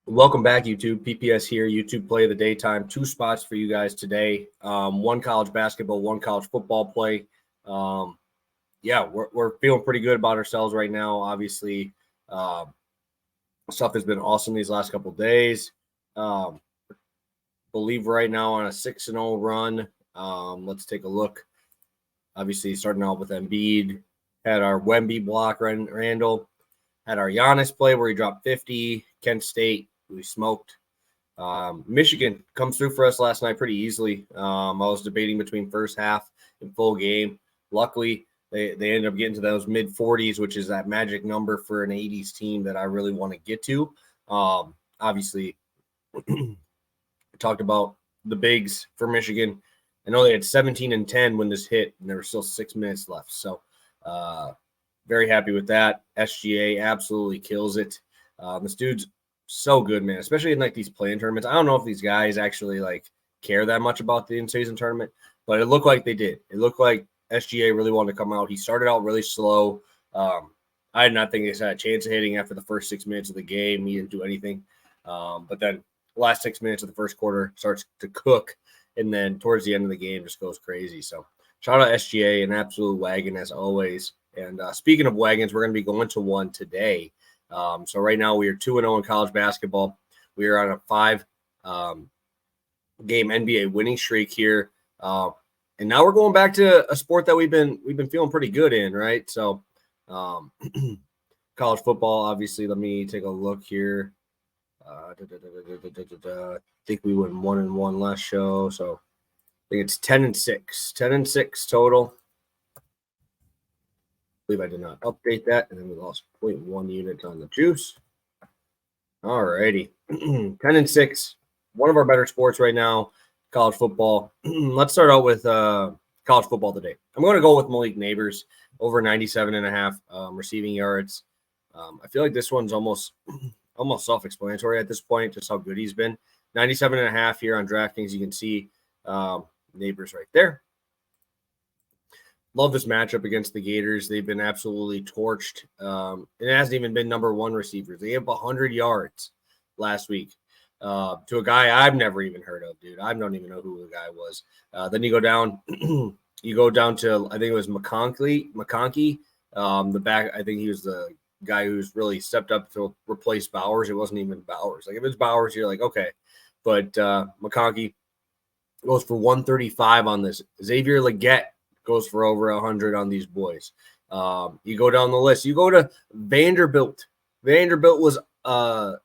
Welcome back, YouTube. PPS here, YouTube Play of the Daytime. Two spots for you guys today. One college basketball, one college football play. We're feeling pretty good about ourselves right now. Obviously, stuff has been awesome these last couple of days. Believe right now on a 6-0 run. Let's take a look. Obviously, starting out with Embiid. Had our Wemby block, Randall. Had our Giannis play where he dropped 50. Kent State, we smoked. Michigan comes through for us last night pretty easily. I was debating between first half and full game. Luckily, they ended up getting to those mid-40s, which is that magic number for an 80s team that I really want to get to. Obviously, I talked about the bigs for Michigan. I know they had 17 and 10 when this hit, and there were still 6 minutes left. So very happy with that. SGA absolutely kills it. This dude's so good, man, especially in like these play-in tournaments. I don't know if these guys actually like care that much about the in-season tournament, but it looked like they did. It looked like SGA really wanted to come out. He started out really slow. I did not think he had a chance of hitting after the first 6 minutes of the game. He didn't do anything. But then the last 6 minutes of the first quarter starts to cook, and then towards the end of the game just goes crazy. So shout out SGA, an absolute wagon as always. And speaking of wagons, we're going to be going to one today. So right now we are 2-0 in college basketball. We are on a 5-game NBA winning streak here. And now we're going back to a sport that we've been feeling pretty good in, right? So college football, obviously. Let me take a look here. I think we went 1-1 last show, so I think it's 10-6. 10-6 total. I believe I did not update that, and then we lost 0.1 units on the juice. All righty. 10-6. One of our better sports right now, college football. Let's start out with college football today. I'm going to go with Malik Neighbors, over 97.5 receiving yards. I feel like this one's almost self-explanatory at this point, just how good he's been. 97.5 here on DraftKings. You can see Neighbors right there. Love this matchup against the Gators. They've been absolutely torched. It hasn't even been number one receivers. They have 100 yards last week to a guy I've never even heard of, dude. I don't even know who the guy was. Then you go down, to I think it was McConkey, the back. I think he was the guy who's really stepped up to replace Bowers. It wasn't even Bowers. Like if it's Bowers, you're like okay, but McConkey goes for 135 on this. Xavier Legette goes for over 100 on these boys. You go down the list. You go to Vanderbilt. Vanderbilt was had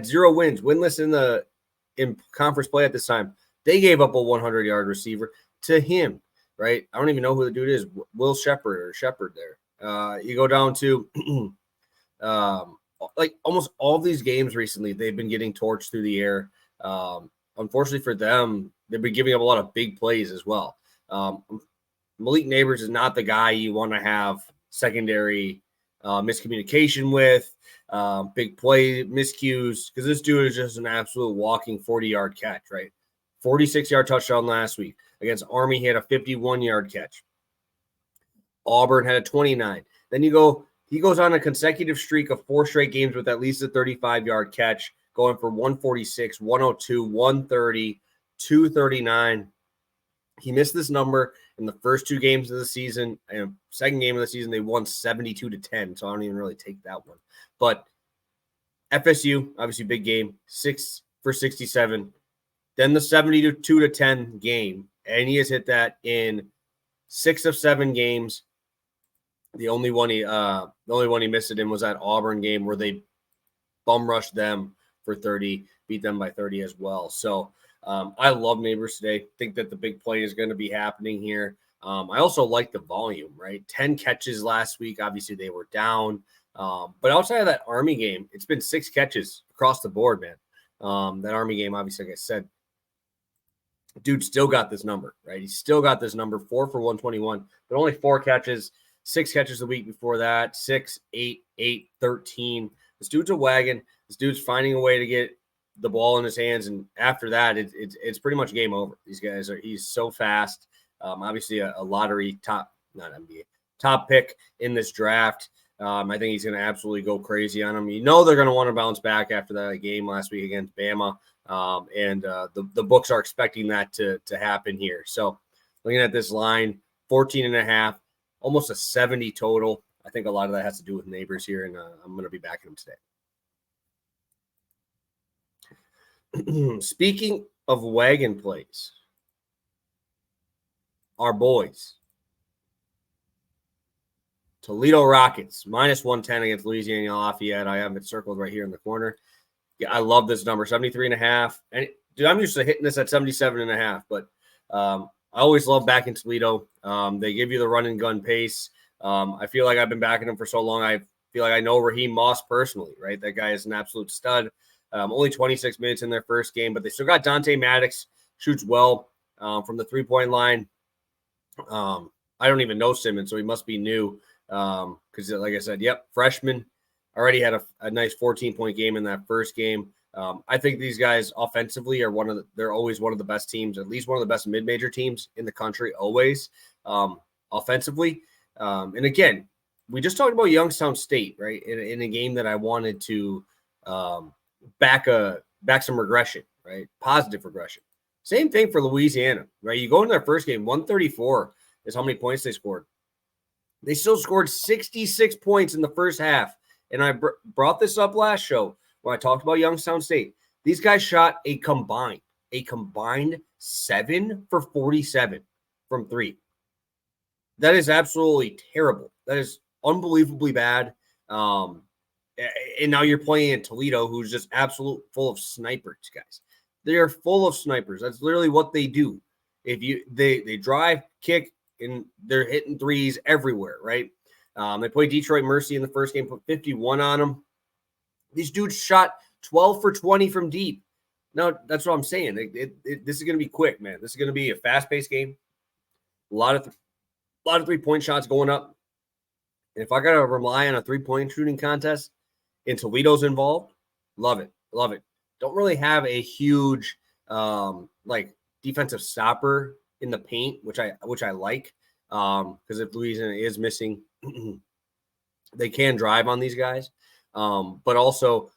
0 wins, winless in conference play at this time. They gave up a 100-yard receiver to him, right? I don't even know who the dude is. Will Shepard there. You go down to like almost all of these games recently, they've been getting torched through the air. Unfortunately for them, they've been giving up a lot of big plays as well. Malik Neighbors is not the guy you want to have secondary miscommunication with, big play miscues, because this dude is just an absolute walking 40-yard catch, right? 46-yard touchdown last week. Against Army, he had a 51-yard catch. Auburn had a 29. Then he goes on a consecutive streak of 4 straight games with at least a 35-yard catch, going for 146, 102, 130, 239. He missed this number in the first 2 games of the season. And second game of the season, they won 72-10. So I don't even really take that one. But FSU, obviously big game, 6 for 67. Then the 72-10 game, and he has hit that in 6 of 7 games. The only one he missed it in was that Auburn game where they bum rushed them for 30, beat them by 30 as well. So I love Neighbors today. Think that the big play is going to be happening here. I also like the volume, right? 10 catches last week. Obviously, they were down. But outside of that Army game, it's been 6 catches across the board, man. That Army game, obviously, like I said, dude still got this number, right? He's still got this number, 4 for 121, but only 4 catches, 6 catches the week before that, 6, 8, 8, 13. This dude's a wagon. This dude's finding a way to get the ball in his hands, and after that, it's pretty much game over. He's so fast. Obviously, a lottery top pick in this draft. I think he's going to absolutely go crazy on them. You know they're going to want to bounce back after that game last week against Bama, and the books are expecting that to happen here. So looking at this line, 14.5, almost a 70 total. I think a lot of that has to do with Neighbors here, and I'm going to be backing him today. Speaking of wagon plays, our boys, Toledo Rockets, minus 110 against Louisiana Lafayette. I have it circled right here in the corner. Yeah, I love this number, 73.5. And dude, I'm used to hitting this at 77.5, but I always love backing Toledo. They give you the run and gun pace. I feel like I've been backing them for so long. I feel like I know Raheem Moss personally, right? That guy is an absolute stud. Only 26 minutes in their first game, but they still got Dante Maddox, shoots well from the three-point line. I don't even know Simmons, so he must be new because, like I said, freshman, already had a nice 14-point game in that first game. I think these guys offensively are they're always one of the best teams, at least one of the best mid-major teams in the country, always offensively. And again, we just talked about Youngstown State, right? In a game that I wanted to back some regression, right? Positive regression. Same thing for Louisiana, right? You go in their first game, 134 is how many points they scored. They still scored 66 points in the first half. And I brought this up last show when I talked about Youngstown State. These guys shot a combined 7 for 47 from three. That is absolutely terrible. That is unbelievably bad. And now you're playing in Toledo, who's just absolute full of snipers, guys. They are full of snipers. That's literally what they do. They drive, kick, and they're hitting threes everywhere, right? They played Detroit Mercy in the first game, put 51 on them. These dudes shot 12 for 20 from deep. No, that's what I'm saying. This is going to be quick, man. This is going to be a fast-paced game. A lot of three-point shots going up. And if I got to rely on a three-point shooting contest and Toledo's involved, love it. Love it. Don't really have a huge defensive stopper in the paint, which I like. Because if Louisiana is missing, they can drive on these guys. But also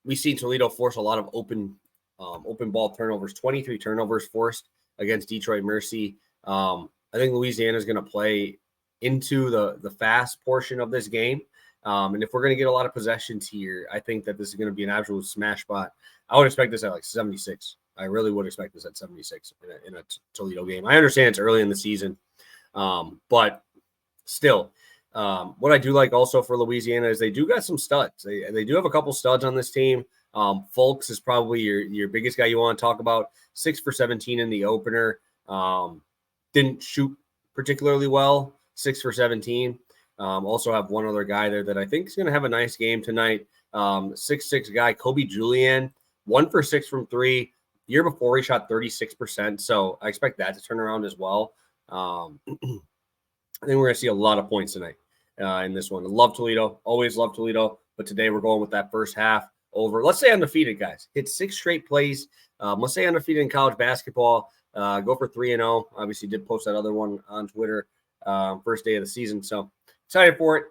we see Toledo force a lot of open ball turnovers, 23 turnovers forced against Detroit Mercy. I think Louisiana is going to play into the fast portion of this game. And if we're going to get a lot of possessions here, I think that this is going to be an absolute smash spot. I would expect this at like 76. I really would expect this at 76 in a Toledo game. I understand it's early in the season, but still, what I do like also for Louisiana is they do got some studs. They do have a couple studs on this team. Fulks is probably your biggest guy you want to talk about. 6 for 17 in the opener. Didn't shoot particularly well. 6 for 17. Also have one other guy there that I think is going to have a nice game tonight. 6'6" guy, Kobe Julian, 1 for 6 from three. Year before he shot 36%. So I expect that to turn around as well. I think we're going to see a lot of points tonight in this one. I love Toledo. Always love Toledo. But today we're going with that first half over. Let's say undefeated, guys. Hit 6 straight plays. Let's say undefeated in college basketball. Go for 3-0. Obviously did post that other one on Twitter first day of the season. So excited for it.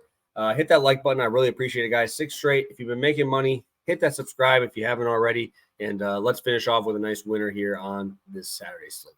Hit that like button. I really appreciate it, guys. 6 straight. If you've been making money, hit that subscribe if you haven't already. And let's finish off with a nice winner here on this Saturday slate.